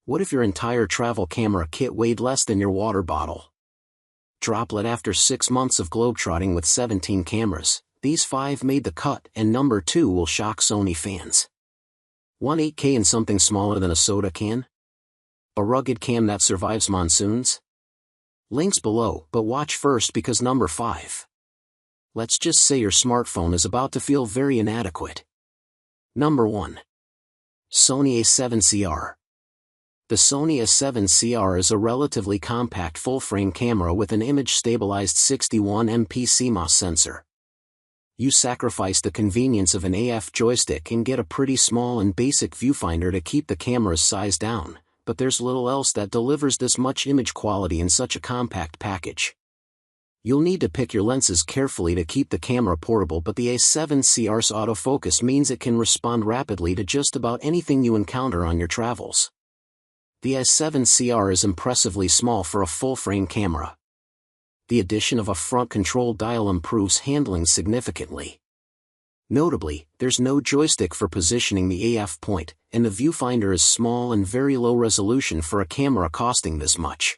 What if your entire travel camera kit weighed less than your water bottle? Droplet. After 6 months of globetrotting with 17 cameras, these 5 made the cut, and number 2 will shock Sony fans. 8K in something smaller than a soda can? A rugged cam that survives monsoons? Links below, but watch first because number 5. Let's just say your smartphone is about to feel very inadequate. Number 1. Sony A7CR. The Sony A7CR is a relatively compact full-frame camera with an image-stabilized 61MP CMOS sensor. You sacrifice the convenience of an AF joystick and get a pretty small and basic viewfinder to keep the camera's size down, but there's little else that delivers this much image quality in such a compact package. You'll need to pick your lenses carefully to keep the camera portable, but the A7CR's autofocus means it can respond rapidly to just about anything you encounter on your travels. The A7CR is impressively small for a full-frame camera. The addition of a front control dial improves handling significantly. Notably, there's no joystick for positioning the AF point, and the viewfinder is small and very low resolution for a camera costing this much.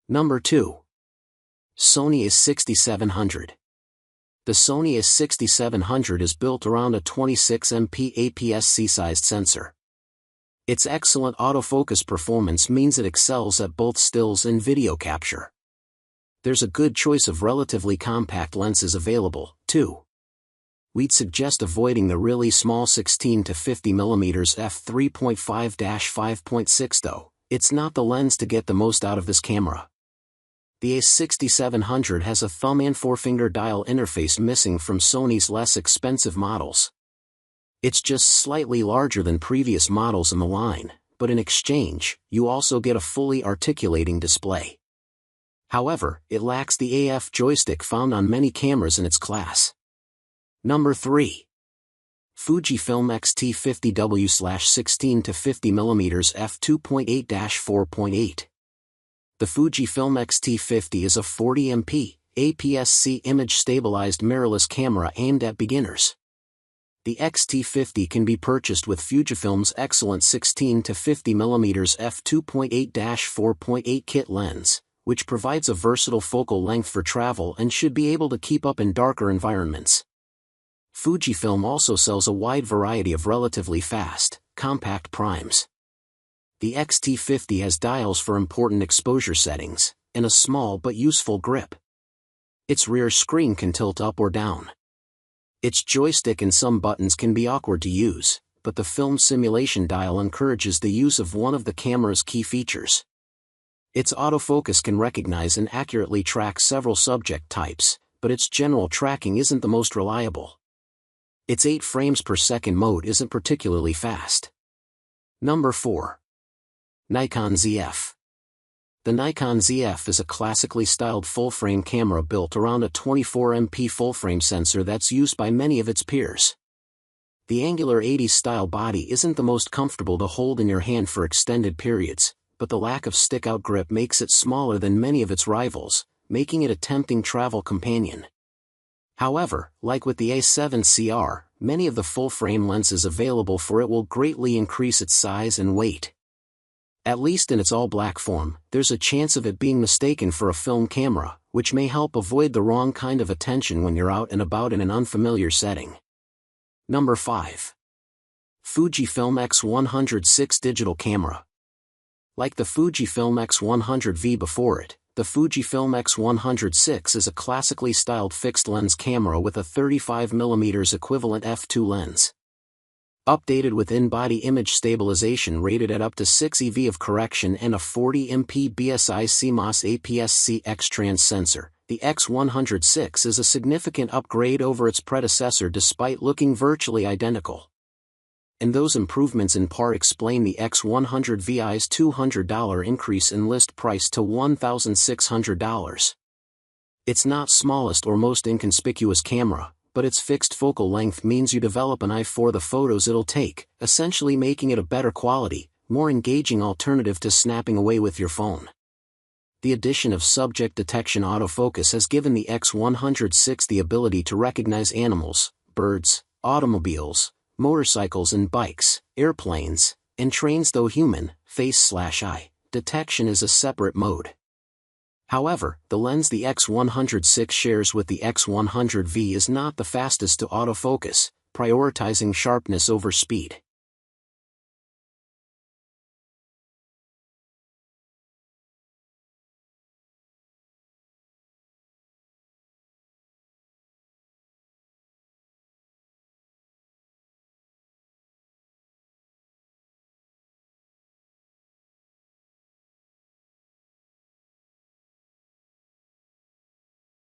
Number 2. Sony A6700. The Sony A6700 is built around a 26MP APS-C sized sensor. Its excellent autofocus performance means it excels at both stills and video capture. There's a good choice of relatively compact lenses available, too. We'd suggest avoiding the really small 16 to 50mm f3.5-5.6 though. It's not the lens to get the most out of this camera. The A6700 has a thumb and forefinger dial interface missing from Sony's less expensive models. It's just slightly larger than previous models in the line, but in exchange, you also get a fully articulating display. However, it lacks the AF joystick found on many cameras in its class. Number 3. Fujifilm X-T50W/16 to 50mm f2.8-4.8. The Fujifilm X-T50 is a 40MP, APS-C image-stabilized mirrorless camera aimed at beginners. The X-T50 can be purchased with Fujifilm's excellent 16 to 50mm f2.8-4.8 kit lens, which provides a versatile focal length for travel and should be able to keep up in darker environments. Fujifilm also sells a wide variety of relatively fast, compact primes. The X-T50 has dials for important exposure settings, and a small but useful grip. Its rear screen can tilt up or down. Its joystick and some buttons can be awkward to use, but the film simulation dial encourages the use of one of the camera's key features. Its autofocus can recognize and accurately track several subject types, but its general tracking isn't the most reliable. Its 8 frames per second mode isn't particularly fast. Number 4. Nikon Zf. The Nikon Zf is a classically styled full-frame camera built around a 24MP full-frame sensor that's used by many of its peers. The angular 80s style body isn't the most comfortable to hold in your hand for extended periods, but the lack of stick-out grip makes it smaller than many of its rivals, making it a tempting travel companion. However, like with the A7CR, many of the full-frame lenses available for it will greatly increase its size and weight. At least in its all-black form, there's a chance of it being mistaken for a film camera, which may help avoid the wrong kind of attention when you're out and about in an unfamiliar setting. Number 5. Fujifilm X100VI digital camera. Like the Fujifilm X100V before it, the Fujifilm X100VI is a classically styled fixed-lens camera with a 35mm equivalent f2 lens. Updated with in-body image stabilization rated at up to 6 EV of correction and a 40MP BSI CMOS APS-C X-Trans sensor, the X100VI is a significant upgrade over its predecessor despite looking virtually identical. And those improvements in part explain the X100Vi's $200 increase in list price to $1,600. It's not smallest or most inconspicuous camera, but its fixed focal length means you develop an eye for the photos it'll take, essentially making it a better quality, more engaging alternative to snapping away with your phone. The addition of subject detection autofocus has given the X100VI the ability to recognize animals, birds, automobiles, motorcycles and bikes, airplanes, and trains though human, face/eye detection is a separate mode. However, the lens the X106 shares with the X100V is not the fastest to autofocus, prioritizing sharpness over speed.